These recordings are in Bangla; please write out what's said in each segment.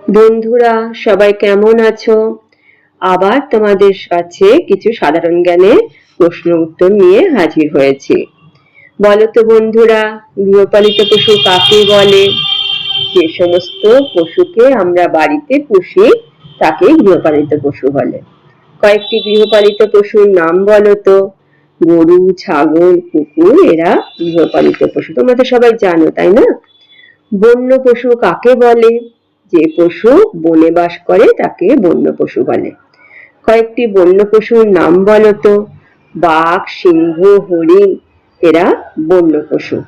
বন্ধুরা, সবাই কেমন আছো? আবার তোমাদের কাছে কিছু সাধারণ জ্ঞানের প্রশ্ন উত্তর নিয়ে হাজির হয়েছি। বলো তো বন্ধুরা, গৃহপালিত পশু কাকে বলে? যে সমস্ত পশুকে আমরা বাড়িতে পুষি তাকে গৃহপালিত পশু বলে। কয়েকটি গৃহপালিত পশুর নাম বলো তো। গরু, ছাগল, কুকুর এরা গৃহপালিত পশু, তোমরা তো সবাই জানো, তাই না? বন্য পশু কাকে বলে? যে পশু বনে বাস করে তাকে বন্য পশু বলে। কয়েকটি বন্য পশুর নাম বলো তো। বাঘ, সিংহ, হরিণ এরা বন্য পশু।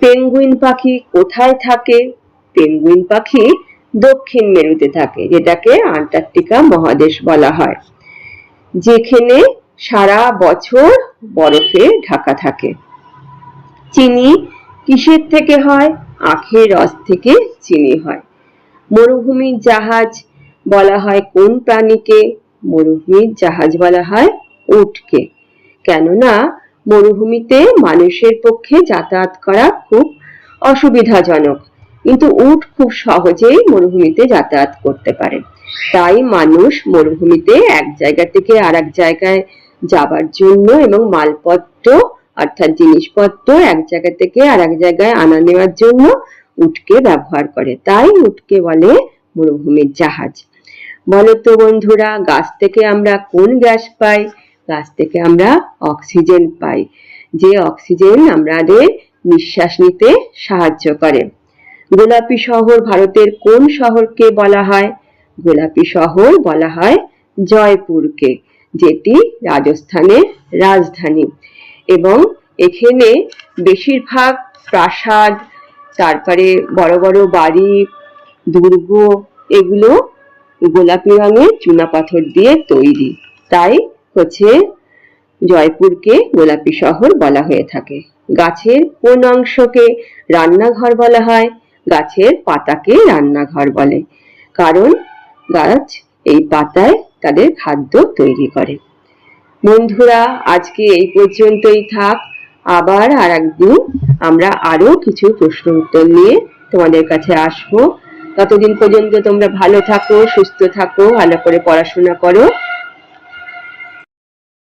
পেঙ্গুইন পাখি কোথায় থাকে? পেঙ্গুইন পাখি দক্ষিণ মেরুতে থাকে, যেটাকে আন্টার্কটিকা মহাদেশ বলা হয়, যেখানে সারা বছর বরফে ঢাকা থাকে। চিনি কিসের থেকে হয়? আখের রস থেকে চিনি হয়। মরুভূমির জাহাজ বলা হয় কোন প্রাণীকে? মরুভূমির জাহাজ বলা হয় উটকে। কেননা মরুভূমিতে মানুষের পক্ষে যাতায়াত করা খুব অসুবিধাজনক, কিন্তু উট খুব সহজেই মরুভূমিতে যাতায়াত করতে পারে। তাই মানুষ মরুভূমিতে এক জায়গা থেকে আরেক জায়গায় যাবার জন্য এবং মালপত্র অর্থাৎ জিনিসপত্র এক জায়গা থেকে আরেক জায়গায় আনা নেওয়ার জন্য উটকে ব্যবহার করে, তাই উটকে বলে মরুভূমির জাহাজ। বলো তো বন্ধুরা, গাছ থেকে আমরা কোন গ্যাস পাই? গাছ থেকে আমরা অক্সিজেন পাই, যে অক্সিজেন আমাদের নিঃশ্বাস নিতে সাহায্য করে। গোলাপি শহর ভারতের কোন শহরকে বলা হয়? গোলাপি শহর বলা হয় জয়পুরকে, যেটি রাজস্থানের রাজধানী। এবং এখানে বেশিরভাগ প্রাসাদ, তারপরে বড় বড় বাড়ি, দুর্গ এগুলো গোলাপি রঙের চুনাপাথর দিয়ে তৈরি, তাই হচ্ছে জয়পুরকে গোলাপি শহর বলা হয়ে থাকে। গাছের কোন অংশকে রান্নাঘর বলা হয়? গাছের পাতাকে রান্নাঘর বলে, কারণ গাছ এই পাতায় তাদের খাদ্য তৈরি করে। বন্ধুরা, আজকে এই পর্যন্তই থাক। আবার আরেকদিন আমরা আরো কিছু প্রশ্ন উত্তর নিয়ে তোমাদের কাছে আসবো। ততদিন পর্যন্ত তোমরা ভালো থাকো, সুস্থ থাকো, ভালো করে পড়াশোনা করো।